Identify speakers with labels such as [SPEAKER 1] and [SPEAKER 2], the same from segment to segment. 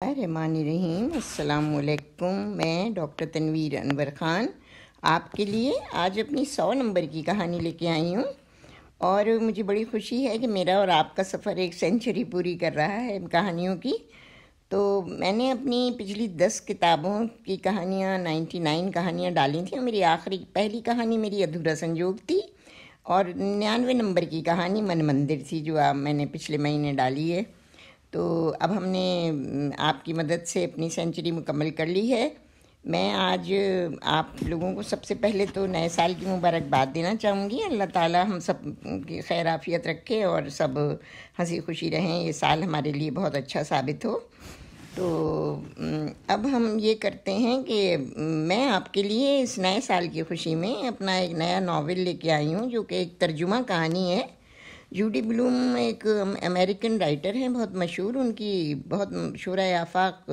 [SPEAKER 1] الرحمن الرحیم۔ السلام علیکم۔ میں ڈاکٹر تنویر انور خان آپ کے لیے آج اپنی 100 نمبر کی کہانی لے کے آئی ہوں، اور مجھے بڑی خوشی ہے کہ میرا اور آپ کا سفر ایک سینچری پوری کر رہا ہے کہانیوں کی۔ تو میں نے اپنی پچھلی 10 کتابوں کی کہانیاں 99 کہانیاں ڈالی تھیں، اور میری پہلی کہانی میری ادھورا سنجوگ تھی، اور 99 نمبر کی کہانی من مندر تھی جو میں نے پچھلے مہینے ڈالی ہے۔ تو اب ہم نے آپ کی مدد سے اپنی سینچری مکمل کر لی ہے۔ میں آج آپ لوگوں کو سب سے پہلے تو نئے سال کی مبارکباد دینا چاہوں گی۔ اللہ تعالیٰ ہم سب کی خیر عافیت رکھے اور سب ہنسی خوشی رہیں، یہ سال ہمارے لیے بہت اچھا ثابت ہو۔ تو اب ہم یہ کرتے ہیں کہ میں آپ کے لیے اس نئے سال کی خوشی میں اپنا ایک نیا ناول لے کے آئی ہوں، جو کہ ایک ترجمہ کہانی ہے۔ جوڈی بلوم ایک امریکن رائٹر ہیں، بہت مشہور، ان کی بہت شہرۂ آفاق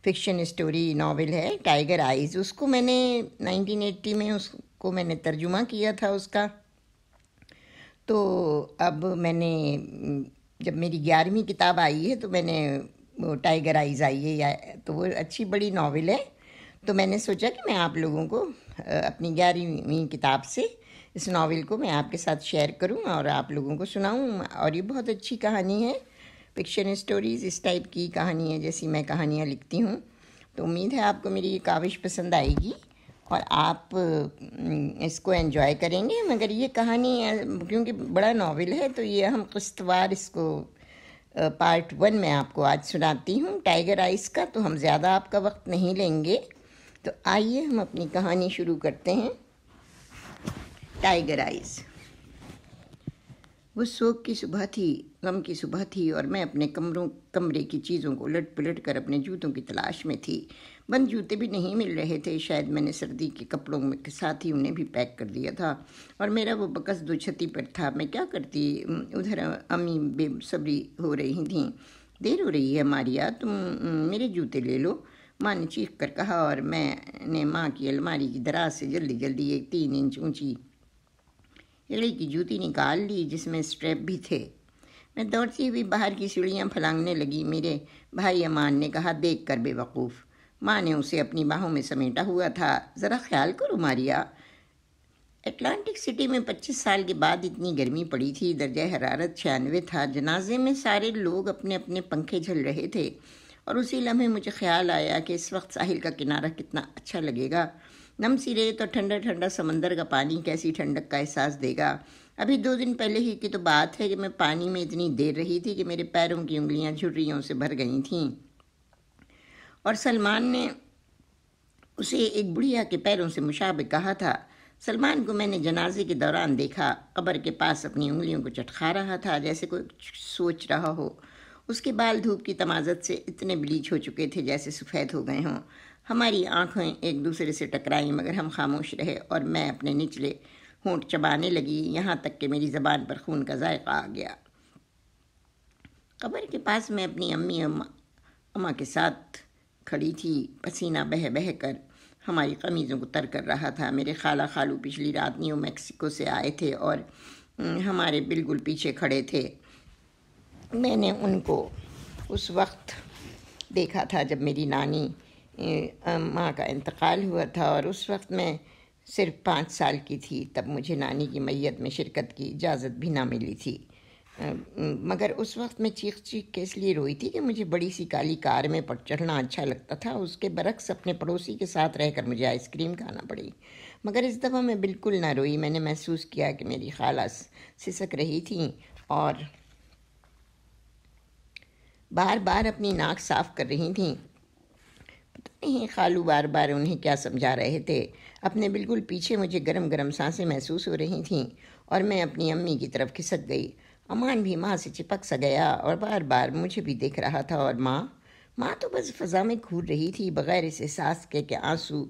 [SPEAKER 1] فکشن اسٹوری ناول ہے ٹائیگر آئیز۔ اس کو میں نے 1980 میں اس کو میں نے ترجمہ کیا تھا اس کا۔ تو اب میں نے جب میری 11ویں کتاب آئی ہے تو میں نے وہ ٹائیگر آئیز آئی ہے، تو وہ اچھی بڑی ناول ہے، تو میں نے سوچا کہ میں آپ لوگوں کو اپنی 11ویں کتاب سے اس ناول کو میں آپ کے ساتھ شیئر کروں اور آپ لوگوں کو سناؤں۔ اور یہ بہت اچھی کہانی ہے، فکشن اسٹوریز اس ٹائپ کی کہانی ہے جیسی میں کہانیاں لکھتی ہوں۔ تو امید ہے آپ کو میری یہ کاوش پسند آئے گی اور آپ اس کو انجوائے کریں گے۔ مگر یہ کہانی کیونکہ بڑا ناول ہے تو یہ ہم قسط وار اس کو پارٹ 1 میں آپ کو آج سناتی ہوں ٹائیگر آئیز کا، تو ہم زیادہ آپ کا وقت نہیں لیں گے۔ تو آئیے ہم اپنی کہانی شروع کرتے ہیں۔ Tiger eyes. وہ سوگ کی صبح تھی، غم کی صبح تھی، اور میں اپنے کمرے کی چیزوں کو الٹ پلٹ کر اپنے جوتوں کی تلاش میں تھی۔ بند جوتے بھی نہیں مل رہے تھے، شاید میں نے سردی کے کپڑوں کے ساتھ ہی انہیں بھی پیک کر دیا تھا، اور میرا وہ بکس دو چھتی پر تھا۔ میں کیا کرتی؟ ادھر امی بے صبری ہو رہی تھیں۔ دیر ہو رہی ہے ماریا، تم میرے جوتے لے لو، ماں نے چیخ کر کہا، اور میں نے ماں کی الماری کی دراز سے جلدی ایک 3 انچ اونچی ایڑی کی جوتی نکال لی جس میں اسٹریپ بھی تھے۔ میں دوڑتی ہوئی باہر کی سیڑھیاں پھلانگنے لگی۔ میرے بھائی امان نے کہا، دیکھ کر بے وقوف۔ ماں نے اسے اپنی باہوں میں سمیٹا ہوا تھا۔ ذرا خیال کرو ماریا، اٹلانٹک سٹی میں 25 سال کے بعد اتنی گرمی پڑی تھی، درجہ حرارت 96 تھا۔ جنازے میں سارے لوگ اپنے اپنے پنکھے جھل رہے تھے، اور اسی لمحے مجھے خیال آیا کہ اس وقت ساحل کا کنارہ کتنا اچھا لگے گا۔ نم سی ریت اور ٹھنڈا ٹھنڈا سمندر کا پانی کیسی ٹھنڈک کا احساس دے گا۔ ابھی 2 دن پہلے ہی کی تو بات ہے کہ میں پانی میں اتنی دیر رہی تھی کہ میرے پیروں کی انگلیاں جھریوں سے بھر گئی تھیں، اور سلمان نے اسے ایک بڑھیا کے پیروں سے مشابہ کہا تھا۔ سلمان کو میں نے جنازے کے دوران دیکھا، قبر کے پاس اپنی انگلیوں کو چٹکا رہا تھا جیسے کوئی سوچ رہا ہو۔ اس کے بال دھوپ کی تمازت سے اتنے بلیچ ہو چکے تھے جیسے سفید ہو گئے ہوں۔ ہماری آنکھیں ایک دوسرے سے ٹکرائیں، مگر ہم خاموش رہے، اور میں اپنے نچلے ہونٹ چبانے لگی، یہاں تک کہ میری زبان پر خون کا ذائقہ آ گیا۔ قبر کے پاس میں اپنی اماں کے ساتھ کھڑی تھی، پسینہ بہہ کر ہماری قمیضوں کو تر کر رہا تھا۔ میرے خالہ خالو پچھلی رات نیو میکسیکو سے آئے تھے اور ہمارے بالکل پیچھے کھڑے تھے۔ میں نے ان کو اس وقت دیکھا تھا جب میری نانی ماں کا انتقال ہوا تھا، اور اس وقت میں صرف 5 سال کی تھی۔ تب مجھے نانی کی میت میں شرکت کی اجازت بھی نہ ملی تھی، مگر اس وقت میں چیخ کے اس لیے روئی تھی کہ مجھے بڑی سی کالی کار میں چڑھنا اچھا لگتا تھا۔ اس کے برعکس اپنے پڑوسی کے ساتھ رہ کر مجھے آئس کریم کھانا پڑی، مگر اس دفعہ میں بالکل نہ روئی۔ میں نے محسوس کیا کہ میری خالہ سسک رہی تھیں اور بار بار اپنی ناک صاف کر رہی تھیں۔ پتہ نہیں خالو بار بار انہیں کیا سمجھا رہے تھے۔ اپنے بالکل پیچھے مجھے گرم گرم سانسیں محسوس ہو رہی تھیں، اور میں اپنی امی کی طرف کھسک گئی۔ امان بھی ماں سے چپک سا گیا اور بار بار مجھے بھی دیکھ رہا تھا، اور ماں تو بس فضا میں گھور رہی تھی، بغیر اس احساس کے کہ آنسو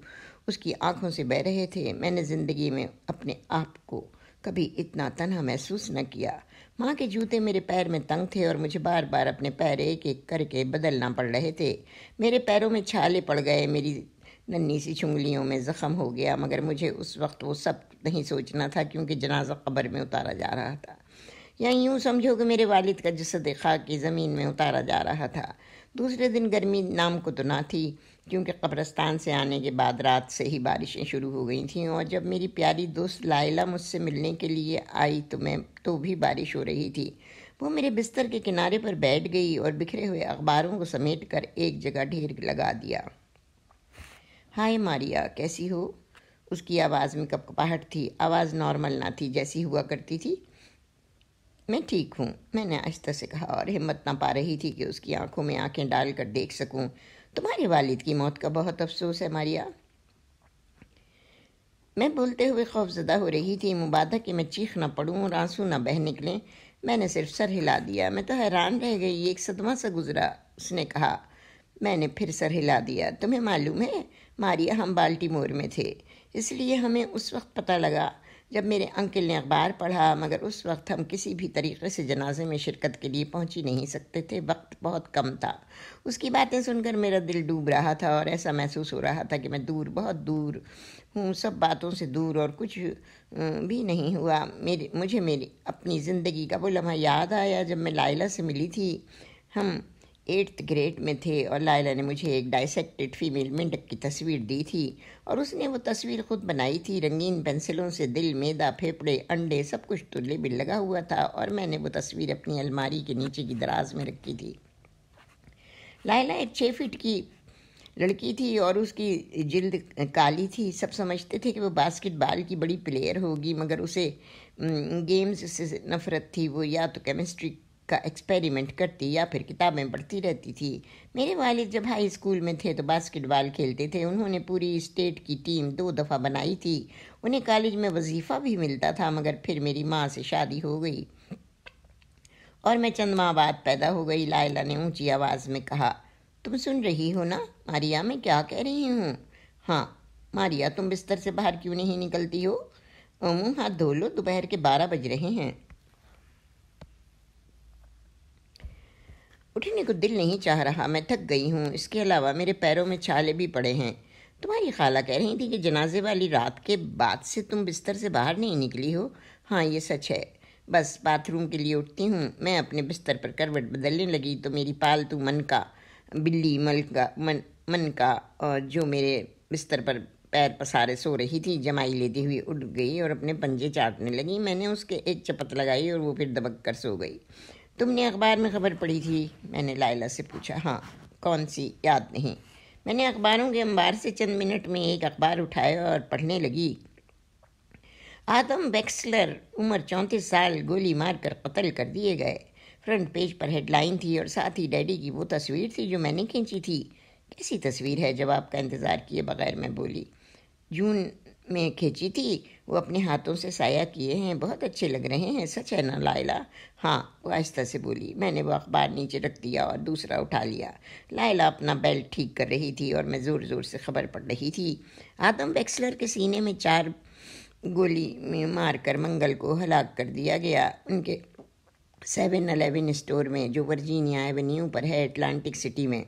[SPEAKER 1] اس کی آنکھوں سے بہہ رہے تھے۔ میں نے زندگی میں اپنے آپ کو کبھی اتنا تنہا محسوس نہ کیا۔ ماں کے جوتے میرے پیر میں تنگ تھے، اور مجھے بار بار اپنے پیر ایک ایک کر کے بدلنا پڑ رہے تھے۔ میرے پیروں میں چھالے پڑ گئے، میری ننھی سی چنگلیوں میں زخم ہو گیا، مگر مجھے اس وقت وہ سب نہیں سوچنا تھا، کیونکہ جنازہ قبر میں اتارا جا رہا تھا، یا یوں سمجھو کہ میرے والد کا جسد خاکی زمین میں اتارا جا رہا تھا۔ دوسرے دن گرمی نام کو تو نہ تھی، کیونکہ قبرستان سے آنے کے بعد رات سے ہی بارشیں شروع ہو گئی تھیں، اور جب میری پیاری دوست لائلہ مجھ سے ملنے کے لیے آئی تو بھی بارش ہو رہی تھی۔ وہ میرے بستر کے کنارے پر بیٹھ گئی اور بکھرے ہوئے اخباروں کو سمیٹ کر ایک جگہ ڈھیر لگا دیا۔ ہائے ماریا، کیسی ہو؟ اس کی آواز میں کپکپاہٹ تھی، آواز نارمل نہ تھی جیسی ہوا کرتی تھی۔ میں ٹھیک ہوں، میں نے آہستہ سے کہا، اور ہمت نہ پا رہی تھی کہ اس کی آنکھوں میں آنکھیں ڈال کر دیکھ سکوں۔ تمہارے والد کی موت کا بہت افسوس ہے ماریا۔ میں بولتے ہوئے خوفزدہ ہو رہی تھی، مبادا کہ میں چیخ نہ پڑوں اور آنسو نہ بہہ نکلیں۔ میں نے صرف سر ہلا دیا۔ میں تو حیران رہ گئی، ایک صدمہ سا گزرا، اس نے کہا۔ میں نے پھر سر ہلا دیا۔ تمہیں معلوم ہے ماریا، ہم بالٹی مور میں تھے، اس لیے ہمیں اس وقت پتہ لگا جب میرے انکل نے اخبار پڑھا، مگر اس وقت ہم کسی بھی طریقے سے جنازے میں شرکت کے لیے پہنچ ہی نہیں سکتے تھے، وقت بہت کم تھا۔ اس کی باتیں سن کر میرا دل ڈوب رہا تھا، اور ایسا محسوس ہو رہا تھا کہ میں دور، بہت دور ہوں، سب باتوں سے دور، اور کچھ بھی نہیں ہوا۔ مجھے میری اپنی زندگی کا وہ لمحہ یاد آیا جب میں لائلہ سے ملی تھی۔ ہم 8th گریڈ میں تھے، اور لائلہ نے مجھے ایک ڈائسیکٹڈ فیمیل مینڈک کی تصویر دی تھی، اور اس نے وہ تصویر خود بنائی تھی، رنگین پنسلوں سے دل، معدہ، پھیپھڑے، انڈے، سب کچھ تو لیبل لگا ہوا تھا، اور میں نے وہ تصویر اپنی الماری کے نیچے کی دراز میں رکھی تھی۔ لائلہ ایک 6 فٹ کی لڑکی تھی، اور اس کی جلد کالی تھی۔ سب سمجھتے تھے کہ وہ باسکٹ بال کی بڑی پلیئر ہوگی، مگر اسے گیمز سے نفرت تھی۔ وہ یا تو کیمسٹری کا ایکسپیریمنٹ کرتی یا پھر کتابیں پڑھتی رہتی تھی۔ میرے والد جب ہائی اسکول میں تھے تو باسکٹ بال کھیلتے تھے، انہوں نے پوری اسٹیٹ کی ٹیم 2 دفعہ بنائی تھی، انہیں کالج میں وظیفہ بھی ملتا تھا، مگر پھر میری ماں سے شادی ہو گئی اور میں چند ماہ بعد پیدا ہو گئی۔ لائلہ نے اونچی آواز میں کہا۔ تم سن رہی ہو نا ماریا، میں کیا کہہ رہی ہوں؟ ہاں ماریا، تم بستر سے باہر کیوں نہیں نکلتی ہو؟ منہ ہاتھ دھو لو، دوپہر کے 12 بج رہے ہیں۔ اٹھنے کو دل نہیں چاہ رہا، میں تھک گئی ہوں، اس کے علاوہ میرے پیروں میں چھالے بھی پڑے ہیں۔ تمہاری خالہ کہہ رہی تھی کہ جنازے والی رات کے بعد سے تم بستر سے باہر نہیں نکلی ہو۔ ہاں یہ سچ ہے، بس باتھ روم کے لیے اٹھتی ہوں۔ میں اپنے بستر پر کروٹ بدلنے لگی تو میری پالتو بلی منکا جو میرے بستر پر پیر پسارے سو رہی تھی، جمائی لیتی ہوئی اٹھ گئی اور اپنے پنجے چاٹنے لگی۔ میں نے اس کے ایک چپت لگائی اور وہ پھر دبک کر سو گئی۔ تم نے اخبار میں خبر پڑھی تھی؟ میں نے لائلہ سے پوچھا۔ ہاں، کون سی؟ یاد نہیں۔ میں نے اخباروں کے انبار سے چند منٹ میں ایک اخبار اٹھایا اور پڑھنے لگی۔ آدم ویکسلر، عمر 34 سال، گولی مار کر قتل کر دیے گئے۔ فرنٹ پیج پر ہیڈ لائن تھی، اور ساتھ ہی ڈیڈی کی وہ تصویر تھی جو میں نے کھینچی تھی۔ کیسی تصویر ہے؟ جواب کا انتظار کیے بغیر میں بولی۔ جون میں کھینچی تھی، وہ اپنے ہاتھوں سے سایہ کیے ہیں، بہت اچھے لگ رہے ہیں، سچ ہے نا لائلہ؟ ہاں، وہ آہستہ سے بولی۔ میں نے وہ اخبار نیچے رکھ دیا اور دوسرا اٹھا لیا۔ لائلہ اپنا بیلٹ ٹھیک کر رہی تھی اور میں زور زور سے خبر پڑھ رہی تھی۔ آدم ویکسلر کے سینے میں 4 گولی مار کر منگل کو ہلاک کر دیا گیا، ان کے 7-11 اسٹور میں جو ورجینیا ایونیو پر ہے، اٹلانٹک سٹی میں۔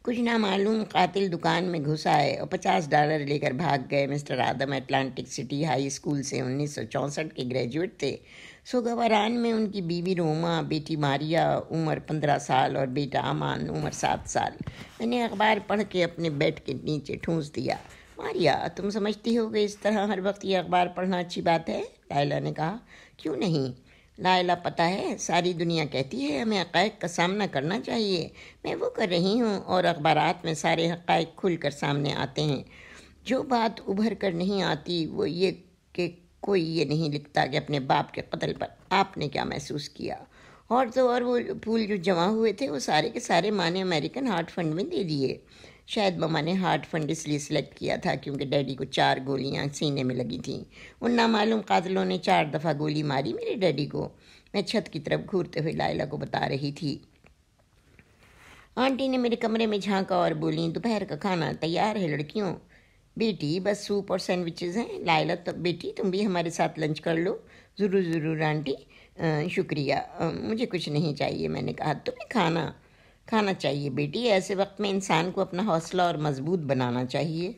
[SPEAKER 1] کچھ نامعلوم قاتل دکان میں گھس آئے اور $50 لے کر بھاگ گئے۔ مسٹر آدم اٹلانٹک سٹی ہائی اسکول سے 1964 کے گریجویٹ تھے۔ سوگواران میں ان کی بیوی روما، بیٹی ماریا عمر 15 سال اور بیٹا امان عمر 7 سال۔ میں نے اخبار پڑھ کے اپنے بیڈ کے نیچے ٹھونس دیا۔ ماریا، تم سمجھتی ہو کہ اس طرح ہر وقت یہ اخبار پڑھنا اچھی بات ہے؟ لائلہ نے کہا۔ کیوں نہیں لائلہ، پتہ ہے ساری دنیا کہتی ہے ہمیں حقائق کا سامنا کرنا چاہیے۔ میں وہ کر رہی ہوں، اور اخبارات میں سارے حقائق کھل کر سامنے آتے ہیں۔ جو بات ابھر کر نہیں آتی وہ یہ کہ کوئی یہ نہیں لکھتا کہ اپنے باپ کے قتل پر آپ نے کیا محسوس کیا۔ اور وہ پھول جو جمع ہوئے تھے وہ سارے کے سارے ماں نے امریکن ہارٹ فنڈ میں دے دیے۔ شاید مما نے ہارٹ فنڈ اس لیے سلیکٹ کیا تھا کیونکہ ڈیڈی کو 4 گولیاں سینے میں لگی تھیں۔ ان نامعلوم قاتلوں نے 4 دفعہ گولی ماری میرے ڈیڈی کو۔ میں چھت کی طرف گھورتے ہوئے لائلہ کو بتا رہی تھی۔ آنٹی نے میرے کمرے میں جھانکا اور بولیں، دوپہر کا کھانا تیار ہے لڑکیوں؟ بیٹی بس سوپ اور سینڈوچز ہیں۔ لائلہ، تو بیٹی تم بھی ہمارے ساتھ لنچ کر لو۔ ضرور ضرور آنٹی، شکریہ، مجھے کچھ نہیں چاہیے۔ میں نے کہا، تمہیں کھانا چاہیے بیٹی، ایسے وقت میں انسان کو اپنا حوصلہ اور مضبوط بنانا چاہیے۔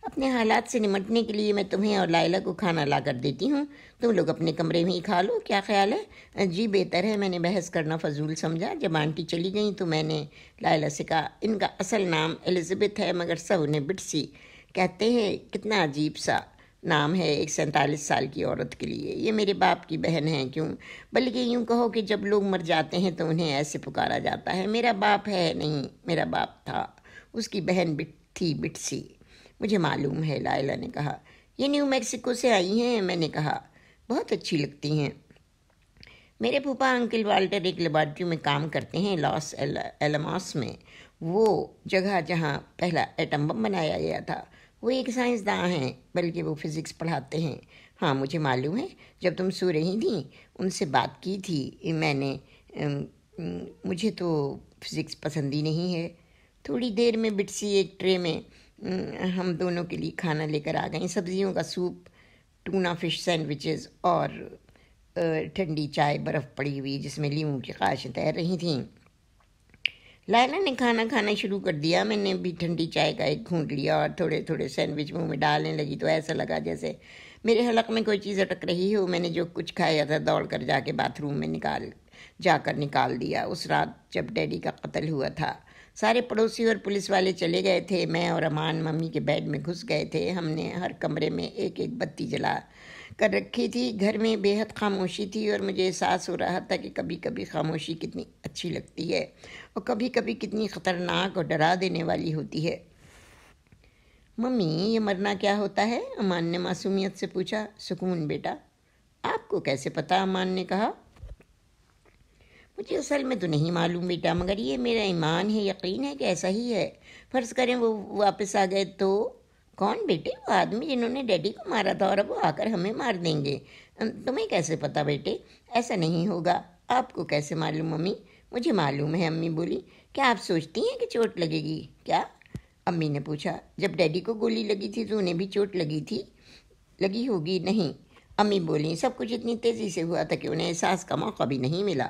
[SPEAKER 1] اپنے حالات سے نمٹنے کے لیے میں تمہیں اور لائلہ کو کھانا لا کر دیتی ہوں، تم لوگ اپنے کمرے میں ہی کھا لو، کیا خیال ہے؟ جی بہتر ہے، میں نے بحث کرنا فضول سمجھا۔ جب آنٹی چلی گئیں تو میں نے لائلہ سے کہا، ان کا اصل نام الزبتھ ہے مگر سب انہیں بٹسی کہتے ہیں، کتنا عجیب سا نام ہے ایک 47 سال کی عورت کے لیے۔ یہ میرے باپ کی بہن ہیں، کیوں بلکہ یوں کہو کہ جب لوگ مر جاتے ہیں تو انہیں ایسے پکارا جاتا ہے۔ میرا باپ ہے نہیں، میرا باپ تھا، اس کی بہن تھی بٹسی۔ مجھے معلوم ہے، لائلہ نے کہا۔ یہ نیو میکسیکو سے آئی ہیں؟ میں نے کہا۔ بہت اچھی لگتی ہیں۔ میرے پھوپھا انکل والٹر ایک لیبارٹری میں کام کرتے ہیں لاس ایلاموس میں، وہ جگہ جہاں پہلا ایٹم بم بنایا گیا تھا۔ وہ ایک سائنسداں ہیں، بلکہ وہ فزکس پڑھاتے ہیں۔ ہاں مجھے معلوم ہے، جب تم سو رہی تھیں ان سے بات کی تھی میں نے۔ مجھے تو فزکس پسند ہی نہیں ہے۔ تھوڑی دیر میں بٹسی ایک ٹرے میں ہم دونوں کے لیے کھانا لے کر آ گئیں، سبزیوں کا سوپ، ٹونا فش سینڈوچز اور ٹھنڈی چائے برف پڑی ہوئی جس میں لیموں کی خاشیں تیر رہی تھیں۔ لائلہ نے کھانا کھانا شروع کر دیا۔ میں نے بھی ٹھنڈی چائے کا ایک گھونٹ لیا اور تھوڑے تھوڑے سینڈوچ منہ میں ڈالنے لگی تو ایسا لگا جیسے میرے حلق میں کوئی چیز اٹک رہی ہو۔ میں نے جو کچھ کھایا تھا دوڑ کر جا کے باتھ روم میں نکال دیا۔ اس رات جب ڈیڈی کا قتل ہوا تھا، سارے پڑوسی اور پولیس والے چلے گئے تھے، میں اور امان ممی کے بیڈ میں گھس گئے تھے۔ ہم نے ہر کمرے میں ایک ایک بتی جلا کر رکھی تھی۔ گھر میں بے حد خاموشی تھی اور مجھے احساس ہو رہا تھا کہ کبھی کبھی خاموشی کتنی اچھی لگتی ہے اور کبھی کبھی کتنی خطرناک اور ڈرا دینے والی ہوتی ہے۔ ممی، یہ مرنا کیا ہوتا ہے؟ امان نے معصومیت سے پوچھا۔ سکون بیٹا۔ آپ کو کیسے پتا؟ امان نے کہا۔ مجھے اصل میں تو نہیں معلوم بیٹا، مگر یہ میرا ایمان ہے، یقین ہے کہ ایسا ہی ہے۔ فرض کریں وہ واپس آ گئے تو؟ کون بیٹے؟ وہ آدمی جنہوں نے ڈیڈی کو مارا تھا، اور اب وہ آ کر ہمیں مار دیں گے۔ تمہیں کیسے پتا بیٹے؟ ایسا نہیں ہوگا۔ آپ کو کیسے معلوم ممی؟ مجھے معلوم ہے، امی بولی۔ کیا آپ سوچتی ہیں کہ چوٹ لگے گی؟ کیا؟ امی نے پوچھا۔ جب ڈیڈی کو گولی لگی تھی تو انہیں بھی چوٹ لگی ہوگی؟ نہیں، امی بولی۔ سب کچھ اتنی تیزی سے ہوا تھا کہ انہیں احساس کا موقع بھی نہیں ملا۔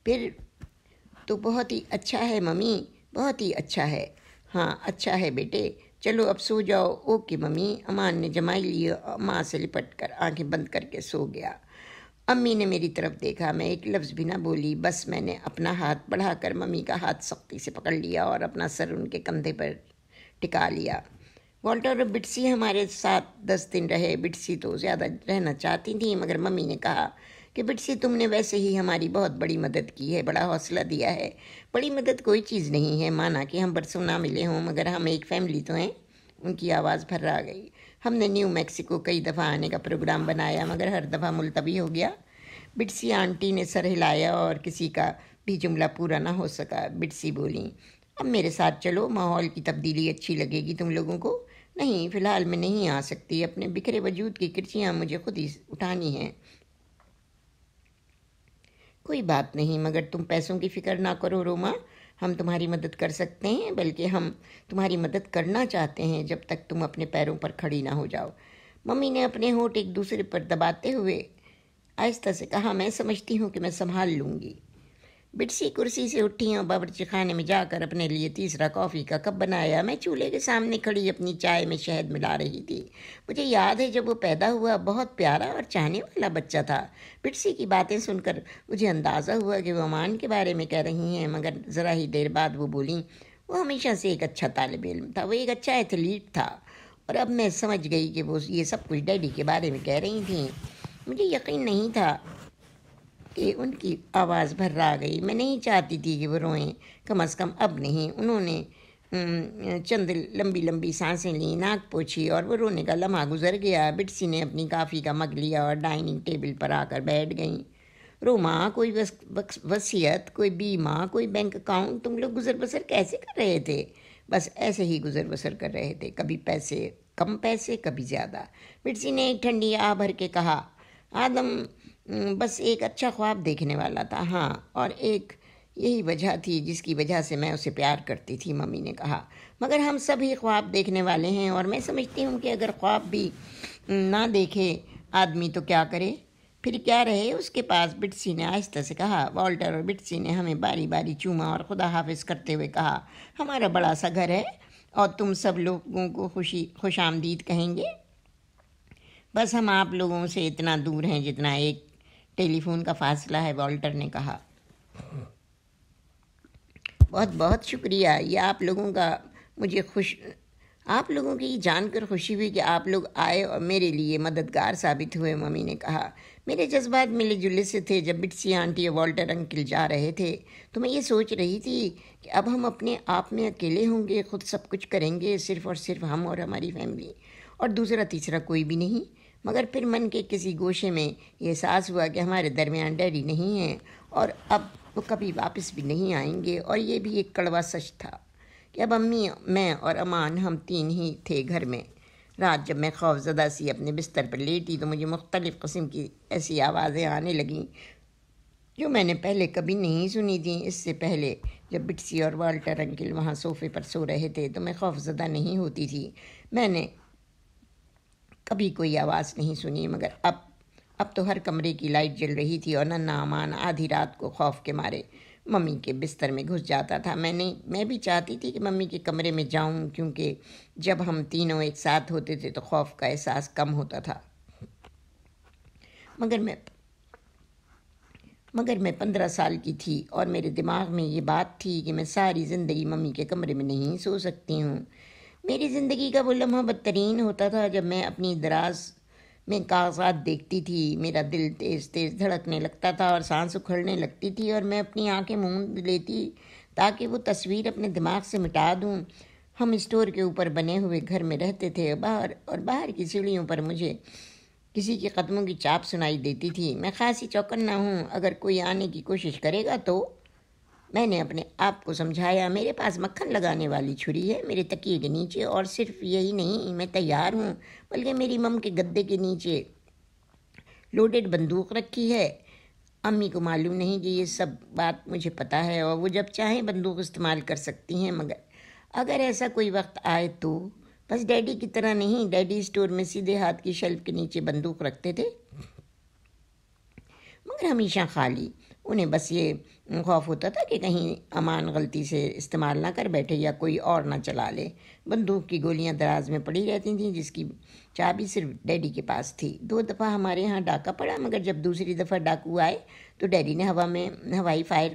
[SPEAKER 1] پھر تو بہت ہی اچھا ہے ممی، بہت ہی اچھا ہے۔ ہاں اچھا ہے بیٹے، چلو اب سو جاؤ۔ Okay mummy. امان نے جمائی لی، ماں سے لپٹ کر آنکھیں بند کر کے سو گیا۔ امی نے میری طرف دیکھا، میں ایک لفظ بھی نہ بولی، بس میں نے اپنا ہاتھ بڑھا کر ممی کا ہاتھ سختی سے پکڑ لیا اور اپنا سر ان کے کندھے پر ٹکا لیا۔ والٹر اور بٹسی ہمارے ساتھ 10 دن رہے۔ بٹسی تو زیادہ رہنا چاہتی تھیں، مگر ممی نے کہا کہ بٹسی تم نے ویسے ہی ہماری بہت بڑی مدد کی ہے، بڑا حوصلہ دیا ہے۔ بڑی مدد کوئی چیز نہیں ہے، مانا کہ ہم برسوں نہ ملے ہوں مگر ہم ایک فیملی تو ہیں۔ ان کی آواز پھرا گئی۔ ہم نے نیو میکسیکو کئی دفعہ آنے کا پروگرام بنایا مگر ہر دفعہ ملتوی ہو گیا۔ بٹسی آنٹی نے سر ہلایا اور کسی کا بھی جملہ پورا نہ ہو سکا۔ بٹسی بولیں، اب میرے ساتھ چلو، ماحول کی تبدیلی اچھی لگے گی تم لوگوں کو۔ نہیں، فی الحال میں نہیں آ سکتی، اپنے بکھرے وجود کی کرچیاں مجھے خود ہی اٹھانی ہیں۔ کوئی بات نہیں، مگر تم پیسوں کی فکر نہ کرو روما، ہم تمہاری مدد کر سکتے ہیں، بلکہ ہم تمہاری مدد کرنا چاہتے ہیں جب تک تم اپنے پیروں پر کھڑی نہ ہو جاؤ۔ ممی نے اپنے ہونٹ ایک دوسرے پر دباتے ہوئے آہستہ سے کہا، میں سمجھتی ہوں کہ میں سنبھال لوں گی۔ بٹسی کرسی سے اٹھی اور باورچی خانے میں جا کر اپنے لیے تیسرا کافی کا کپ بنایا۔ میں چولہے کے سامنے کھڑی اپنی چائے میں شہد ملا رہی تھی۔ مجھے یاد ہے جب وہ پیدا ہوا بہت پیارا اور چاہنے والا بچہ تھا۔ بٹسی کی باتیں سن کر مجھے اندازہ ہوا کہ وہ امان کے بارے میں کہہ رہی ہیں، مگر ذرا ہی دیر بعد وہ بولیں، وہ ہمیشہ سے ایک اچھا طالب علم تھا، وہ ایک اچھا ایتھلیٹ تھا۔ اور اب میں سمجھ گئی کہ وہ یہ سب کچھ ڈیڈی کے بارے میں کہہ رہی تھیں۔ مجھے یقین نہیں تھا کہ ان کی آواز بھرا گئی۔ میں نہیں چاہتی تھی کہ وہ روئیں، کم از کم اب نہیں۔ انہوں نے چند لمبی لمبی سانسیں لیں، ناک پوچھی اور وہ رونے کا لمحہ گزر گیا۔ بٹسی نے اپنی کافی کا مگ لیا اور ڈائننگ ٹیبل پر آ کر بیٹھ گئیں۔ روما، کوئی وصیت، کوئی بیمہ، کوئی بینک اکاؤنٹ، تم لوگ گزر بسر کیسے کر رہے تھے؟ بس ایسے ہی گزر بسر کر رہے تھے، کبھی کم پیسے کبھی زیادہ۔ بٹسی نے ایک ٹھنڈی آہ بھر کے کہا، آدم بس ایک اچھا خواب دیکھنے والا تھا، ہاں، اور ایک یہی وجہ تھی جس کی وجہ سے میں اسے پیار کرتی تھی، ممی نے کہا۔ مگر ہم سب ہی خواب دیکھنے والے ہیں، اور میں سمجھتی ہوں کہ اگر خواب بھی نہ دیکھے آدمی تو کیا کرے؟ پھر کیا رہے اس کے پاس؟ بٹسی نے آہستہ سے کہا۔ والٹر اور بٹسی نے ہمیں باری باری چوما اور خدا حافظ کرتے ہوئے کہا، ہمارا بڑا سا گھر ہے اور تم سب لوگوں کو خوش آمدید کہیں گے۔ بس ہم آپ لوگوں سے اتنا دور ہیں جتنا ایک ٹیلی فون کا فاصلہ ہے، والٹر نے کہا۔ بہت بہت شکریہ، یہ آپ لوگوں کی جان کر خوشی ہوئی کہ آپ لوگ آئے اور میرے لیے مددگار ثابت ہوئے، ممی نے کہا۔ میرے جذبات ملے جلے سے تھے۔ جب بٹسی آنٹی اور والٹر انکل جا رہے تھے تو میں یہ سوچ رہی تھی کہ اب ہم اپنے آپ میں اکیلے ہوں گے، خود سب کچھ کریں گے، صرف اور صرف ہم اور ہماری فیملی، اور دوسرا تیسرا کوئی بھی نہیں۔ مگر پھر من کے کسی گوشے میں یہ احساس ہوا کہ ہمارے درمیان ڈیڈی نہیں ہیں اور اب وہ کبھی واپس بھی نہیں آئیں گے، اور یہ بھی ایک کڑوا سچ تھا کہ اب امی، میں اور امان ہم تین ہی تھے گھر میں۔ رات جب میں خوف زدہ سی اپنے بستر پر لیٹی تو مجھے مختلف قسم کی ایسی آوازیں آنے لگیں جو میں نے پہلے کبھی نہیں سنی تھیں۔ اس سے پہلے جب بٹسی اور والٹر انکل وہاں صوفے پر سو رہے تھے تو میں خوف زدہ نہیں ہوتی تھی، میں نے کبھی کوئی آواز نہیں سنی، مگر اب تو ہر کمرے کی لائٹ جل رہی تھی اور ننھا امان آدھی رات کو خوف کے مارے ممی کے بستر میں گھس جاتا تھا۔ میں بھی چاہتی تھی کہ ممی کے کمرے میں جاؤں، کیونکہ جب ہم تینوں ایک ساتھ ہوتے تھے تو خوف کا احساس کم ہوتا تھا۔ مگر میں 15 سال کی تھی اور میرے دماغ میں یہ بات تھی کہ میں ساری زندگی ممی کے کمرے میں نہیں سو سکتی ہوں۔ میری زندگی کا وہ لمحہ بدترین ہوتا تھا جب میں اپنی دراز میں کاغذات دیکھتی تھی۔ میرا دل تیز تیز دھڑکنے لگتا تھا اور سانس اکھڑنے لگتی تھی اور میں اپنی آنکھیں موند لیتی تاکہ وہ تصویر اپنے دماغ سے مٹا دوں۔ ہم اسٹور کے اوپر بنے ہوئے گھر میں رہتے تھے، باہر کی سیڑھیوں پر مجھے کسی کے قدموں کی چاپ سنائی دیتی تھی۔ میں خاصی چوکنا ہوں، اگر کوئی آنے کی کوشش کرے گا تو، میں نے اپنے آپ کو سمجھایا۔ میرے پاس مکھن لگانے والی چھری ہے میرے تکیے کے نیچے، اور صرف یہی نہیں، میں تیار ہوں، بلکہ میری مم کے گدے کے نیچے لوڈڈ بندوق رکھی ہے۔ امی کو معلوم نہیں کہ یہ سب بات مجھے پتہ ہے اور وہ جب چاہیں بندوق استعمال کر سکتی ہیں، مگر اگر ایسا کوئی وقت آئے تو، بس ڈیڈی کی طرح نہیں۔ ڈیڈی اسٹور میں سیدھے ہاتھ کی شیلف کے نیچے بندوق رکھتے تھے، مگر ہمیشہ خالی۔ انہیں بس یہ خوف ہوتا تھا کہ کہیں امان غلطی سے استعمال نہ کر بیٹھے یا کوئی اور نہ چلا لے۔ بندوق کی گولیاں دراز میں پڑی رہتی تھیں، جس کی چابی صرف ڈیڈی کے پاس تھی۔ 2 دفعہ ہمارے ہاں ڈاکہ پڑا، مگر جب دوسری دفعہ ڈاکو آئے تو ڈیڈی نے ہوائی فائر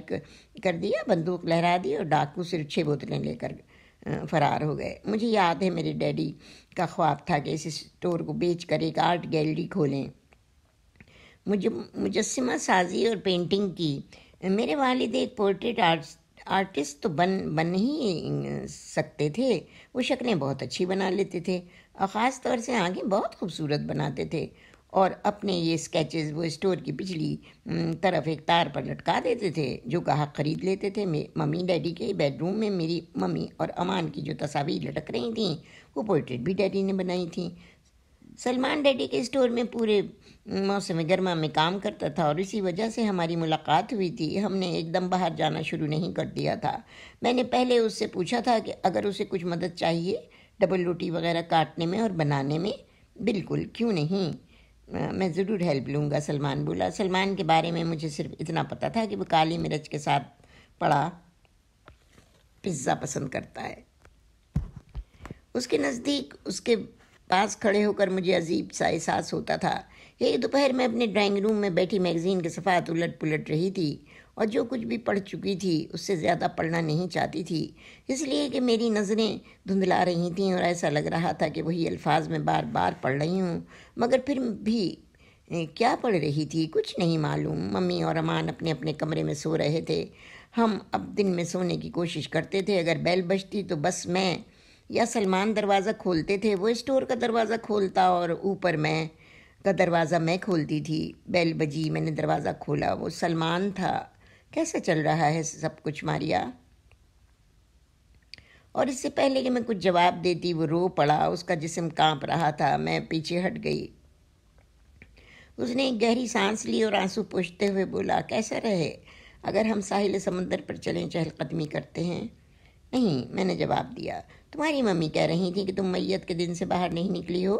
[SPEAKER 1] کر دیا، بندوق لہرا دی اور ڈاکو صرف 6 بوتلیں لے کر فرار ہو گئے۔ مجھے یاد ہے میرے ڈیڈی کا خواب تھا کہ اس اسٹور کو بیچ کر ایک آرٹ گیلری کھولیں، مجسمہ سازی اور پینٹنگ کی۔ میرے والد ایک پورٹریٹ آرٹسٹ تو بن ہی سکتے تھے، وہ شکلیں بہت اچھی بنا لیتے تھے اور خاص طور سے آنکھیں بہت خوبصورت بناتے تھے، اور اپنے یہ اسکیچز وہ اسٹور کی پچھلی طرف ایک تار پر لٹکا دیتے تھے جو گاہک خرید لیتے تھے۔ ممی ڈیڈی کے بیڈ روم میں میری ممی اور امان کی جو تصاویر لٹک رہی تھیں وہ پورٹریٹ بھی ڈیڈی نے بنائی تھیں۔ سلمان ڈیڈی کے اسٹور میں پورے موسم گرما میں کام کرتا تھا اور اسی وجہ سے ہماری ملاقات ہوئی تھی۔ ہم نے ایک دم باہر جانا شروع نہیں کر دیا تھا۔ میں نے پہلے اس سے پوچھا تھا کہ اگر اسے کچھ مدد چاہیے ڈبل روٹی وغیرہ کاٹنے میں اور بنانے میں۔ بالکل، کیوں نہیں، میں ضرور ہیلپ لوں گا، سلمان بولا۔ سلمان کے بارے میں مجھے صرف اتنا پتہ تھا کہ وہ کالی مرچ کے ساتھ پڑا پزا پسند کرتا ہے۔ اس کے نزدیک، اس کے پاس کھڑے ہو کر مجھے عجیب سا احساس ہوتا تھا۔ ایک دوپہر میں اپنے ڈرائنگ روم میں بیٹھی میگزین کے صفحات الٹ پلٹ رہی تھی اور جو کچھ بھی پڑھ چکی تھی اس سے زیادہ پڑھنا نہیں چاہتی تھی، اس لیے کہ میری نظریں دھندلا رہی تھیں اور ایسا لگ رہا تھا کہ وہی الفاظ میں بار بار پڑھ رہی ہوں، مگر پھر بھی کیا پڑھ رہی تھی کچھ نہیں معلوم۔ ممی اور امان اپنے اپنے کمرے میں سو رہے تھے۔ ہم اب دن میں سونے کی کوشش کرتے تھے، اگر بیل بجتی تو بس میں یا سلمان دروازہ کھولتے تھے، وہ اسٹور کا دروازہ کھولتا اور اوپر میں کا دروازہ میں کھولتی تھی۔ بیل بجی، میں نے دروازہ کھولا، وہ سلمان تھا۔ کیسا چل رہا ہے سب کچھ ماریا؟ اور اس سے پہلے کہ میں کچھ جواب دیتی وہ رو پڑا، اس کا جسم کانپ رہا تھا۔ میں پیچھے ہٹ گئی۔ اس نے ایک گہری سانس لی اور آنسو پوچھتے ہوئے بولا، کیسا رہے اگر ہم ساحل سمندر پر چلیں، چہل قدمی کرتے ہیں؟ نہیں، میں نے جواب دیا۔ تمہاری ممی کہہ رہی تھی کہ تم میت کے دن سے باہر نہیں نکلی ہو،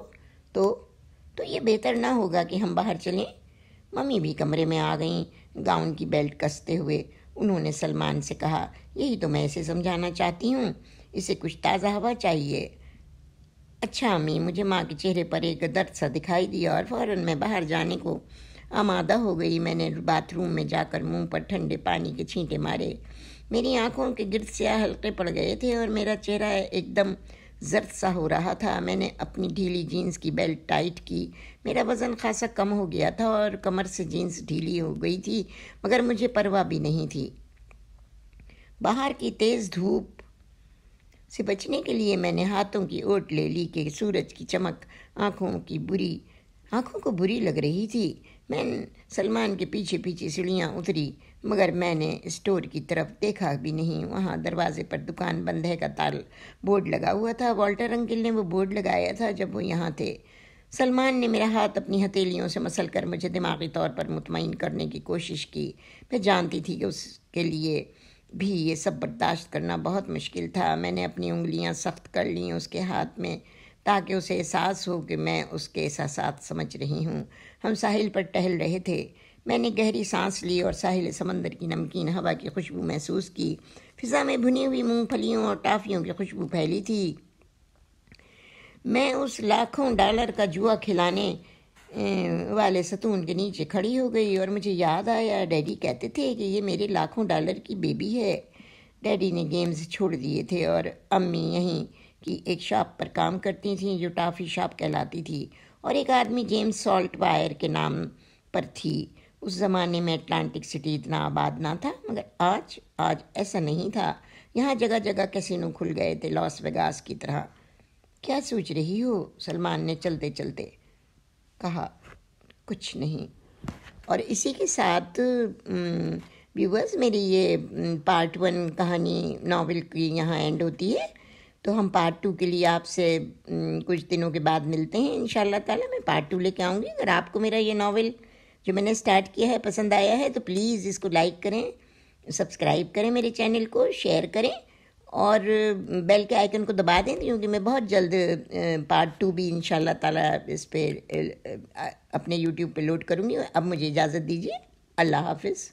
[SPEAKER 1] تو یہ بہتر نہ ہوگا کہ ہم باہر چلیں؟ ممی بھی کمرے میں آ گئیں، گاؤن کی بیلٹ کستے ہوئے۔ انہوں نے سلمان سے کہا، یہی تو میں اسے سمجھانا چاہتی ہوں، اسے کچھ تازہ ہوا چاہیے۔ اچھا امی، مجھے ماں کے چہرے پر ایک درد سا دکھائی دیا اور فوراً میں باہر جانے کو آمادہ ہو گئی۔ میں نے باتھ روم میں جا کر منہ پر ٹھنڈے پانی کے چھینٹے مارے۔ میری آنکھوں کے گرد سیاہ حلقے پڑ گئے تھے اور میرا چہرہ ایک دم زرد سا ہو رہا تھا۔ میں نے اپنی ڈھیلی جینس کی بیلٹ ٹائٹ کی۔ میرا وزن خاصا کم ہو گیا تھا اور کمر سے جینس ڈھیلی ہو گئی تھی، مگر مجھے پرواہ بھی نہیں تھی۔ باہر کی تیز دھوپ سے بچنے کے لیے میں نے ہاتھوں کی اوٹ لے لی کہ سورج کی چمک آنکھوں کو بری لگ رہی تھی۔ میں سلمان کے پیچھے پیچھے سیڑھیاں اتری، مگر میں نے اسٹور کی طرف دیکھا بھی نہیں۔ وہاں دروازے پر دکان بند ہے کا بورڈ لگا ہوا تھا۔ والٹر انکل نے وہ بورڈ لگایا تھا جب وہ یہاں تھے۔ سلمان نے میرا ہاتھ اپنی ہتھیلیوں سے مسل کر مجھے دماغی طور پر مطمئن کرنے کی کوشش کی۔ میں جانتی تھی کہ اس کے لیے بھی یہ سب برداشت کرنا بہت مشکل تھا۔ میں نے اپنی انگلیاں سخت کر لیں اس کے ہاتھ میں تاکہ اسے احساس ہو کہ میں اس کے احساسات سمجھ رہی ہوں۔ ہم ساحل پر ٹہل رہے تھے۔ میں نے گہری سانس لی اور ساحل سمندر کی نمکین ہوا کی خوشبو محسوس کی۔ فضا میں بھنی ہوئی مونگ پھلیوں اور ٹافیوں کی خوشبو پھیلی تھی۔ میں اس لاکھوں ڈالر کا جوا کھلانے والے ستون کے نیچے کھڑی ہو گئی اور مجھے یاد آیا ڈیڈی کہتے تھے کہ یہ میرے لاکھوں ڈالر کی بیبی ہے۔ ڈیڈی نے گیمز چھوڑ دیے تھے اور امی یہیں کی ایک شاپ پر کام کرتی تھیں جو ٹافی شاپ کہلاتی تھی، اور ایک آدمی جیمز سالٹ وائر کے نام پر تھی۔ اس زمانے میں اٹلانٹک سٹی اتنا آباد نہ تھا، مگر آج ایسا نہیں تھا۔ یہاں جگہ جگہ کیسینو کھل گئے تھے، لاس ویگاس کی طرح۔ کیا سوچ رہی ہو؟ سلمان نے چلتے چلتے کہا۔ کچھ نہیں۔ اور اسی کے ساتھ ویورز میری یہ پارٹ 1 کہانی ناول کی یہاں اینڈ ہوتی ہے۔ تو ہم پارٹ 2 کے لیے آپ سے کچھ دنوں کے بعد ملتے ہیں انشاءاللہ تعالیٰ۔ میں پارٹ 2 لے کے آؤں گی۔ اگر آپ کو میرا یہ ناول جو میں نے سٹارٹ کیا ہے پسند آیا ہے تو پلیز اس کو لائک کریں، سبسکرائب کریں میرے چینل کو، شیئر کریں اور بیل کے آئیکن کو دبا دیں، کیونکہ میں بہت جلد پارٹ 2 بھی انشاءاللہ تعالیٰ اس پہ اپنے یوٹیوب پہ لوڈ کروں گی۔ اب مجھے اجازت دیجیے۔ اللہ حافظ۔